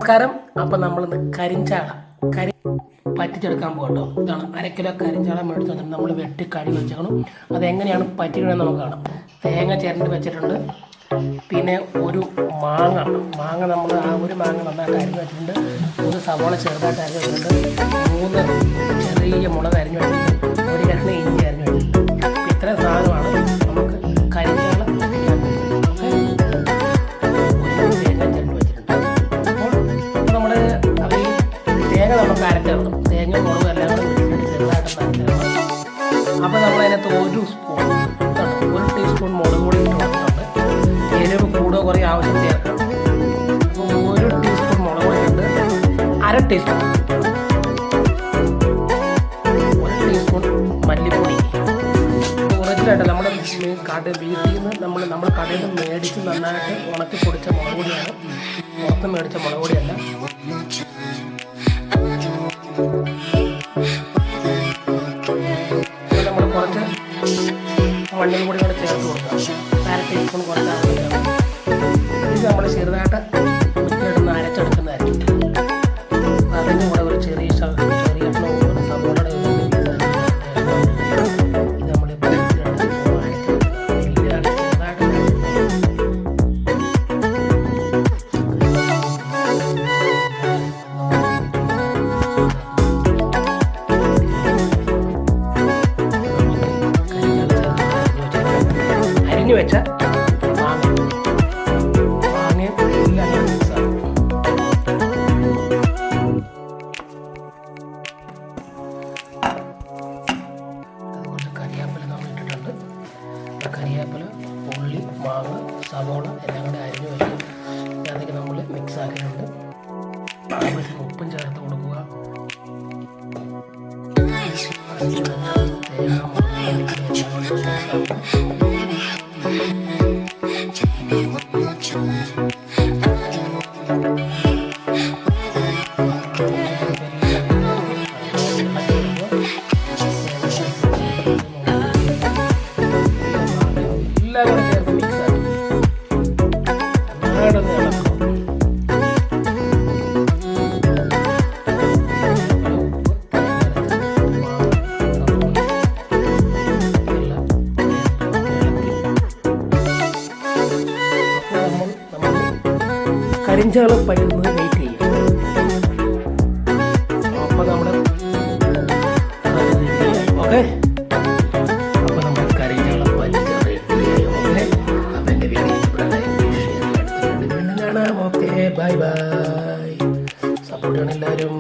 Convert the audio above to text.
നമസ്കാരം. അപ്പം നമ്മളിന്ന് കരിഞ്ചാള പറ്റിച്ചെടുക്കാൻ പോകട്ടോ. ഇതാണ് 1/2 കിലോ കരിഞ്ചാള മേടിച്ച് വന്നിട്ട് നമ്മൾ വെട്ടി കഴുകി വെച്ചേക്കണം. അതെങ്ങനെയാണ് പറ്റിക്കണമെന്ന് നമുക്ക് കാണാം. തേങ്ങ ചിരണ്ടി വെച്ചിട്ടുണ്ട്. പിന്നെ ഒരു മാങ്ങ നമ്മൾ ഒരു മാങ്ങ നന്നായിട്ട് അരിഞ്ഞ് വെച്ചിട്ടുണ്ട്. ഒരു സവാള ചെറുതായിട്ട് അരിഞ്ഞ് വെച്ചിട്ടുണ്ട്. 3 ചെറിയ മുളക് അരിഞ്ഞ് വെച്ചിട്ടുണ്ട്. ഒരു കഷ്ണം ഇഞ്ചി അരിഞ്ഞ് വെച്ചിട്ടുണ്ട്. ഇത്രയും സാധനമാണ് നമുക്ക് കരിഞ്ചാള പറ്റിക്കാൻ വേണ്ടിയിട്ട്. തേങ്ങ ചിരണ്ടി വെച്ചിട്ടുണ്ട്. അപ്പോൾ നമ്മൾ അത് തേങ്ങ നമുക്ക് അരച്ചിടണം. തേങ്ങ മുളക് എല്ലാം കൂടെ ചെറുതായിട്ട് അരച്ചിടണം. അപ്പോൾ നമ്മളതിനകത്ത് 1 ടീസ്പൂൺ മുളക് പൊടി ഇട്ട് കൊടുക്കുന്നുണ്ട്. എരിവ് കൂടോ കുറേ ആവശ്യം ചേർക്കണം. അപ്പോൾ 1 ടീസ്പൂൺ മുളക് പൊടി ഉണ്ട്. 1/2 ടീസ്പൂൺ 1 ടീസ്പൂൺ മല്ലിപ്പൊടി. ഒറിജിനായിട്ട് നമ്മുടെ വീട്ടിൽ നിന്ന് നമ്മൾ കടയിൽ നിന്ന് മേടിച്ച് നന്നായിട്ട് ഉണക്കി പൊടിച്ച മുളക് പൊടിയാണ്. പുറത്ത് മേടിച്ച മുളക് പൊടിയല്ല. നമ്മൾ കുറച്ച് മഞ്ഞൾപ്പൊടി കൂടെ ചേർത്ത് കൊടുക്കാം. 1/2 ടീസ്പൂൺ കുറച്ച് ആവശ്യമാണ്. ഇത് നമ്മൾ ചെറുതായിട്ട് മിക്സിയിലൊന്ന് അരച്ചെടുക്കുന്നതായിരിക്കും. അതിൻ്റെ കൂടെ ഒരു ചെറിയ സവോളയുടെ ഇത് നമ്മളിപ്പോൾ അരിഞ്ഞു വെച്ച മാങ്ങയും എല്ലാം മിക്സാണ്. അതുകൊണ്ട് കരിയാപ്പില നമ്മൾ ഇട്ടിട്ടുണ്ട്. കരിയാപ്പില, ഉള്ളി, മാങ്ങ, സവോള എല്ലാം കൂടെ അരിഞ്ഞു വെച്ച് അതൊക്കെ നമ്മൾ മിക്സ് ആക്കിയിട്ടുണ്ട്. ആവശ്യത്തിന് ഉപ്പും ചേർത്ത് കൊടുക്കുക. എല്ലാം കൂടെ ചേർത്ത് മിക്സ് ആക്കി നന്നായിട്ടൊന്ന് ഇളക്കും. കരിഞ്ചാള പറ്റുന്നത് വെയിറ്റ് ചെയ്യും. അപ്പോൾ നമ്മുടെ ഓക്കെ. അപ്പോൾ നമ്മുടെ കരിഞ്ചാള പറ്റുക റെഡിയായി. ഓക്കെ. അപ്പോൾ എൻ്റെ വീഡിയോ ഇവിടെ ലൈക്ക് ഷെയർ അടുത്ത വീണ്ടും കാണാം. Okay, by. സപ്പോർട്ട് ചെയ്യണം എല്ലാവരും.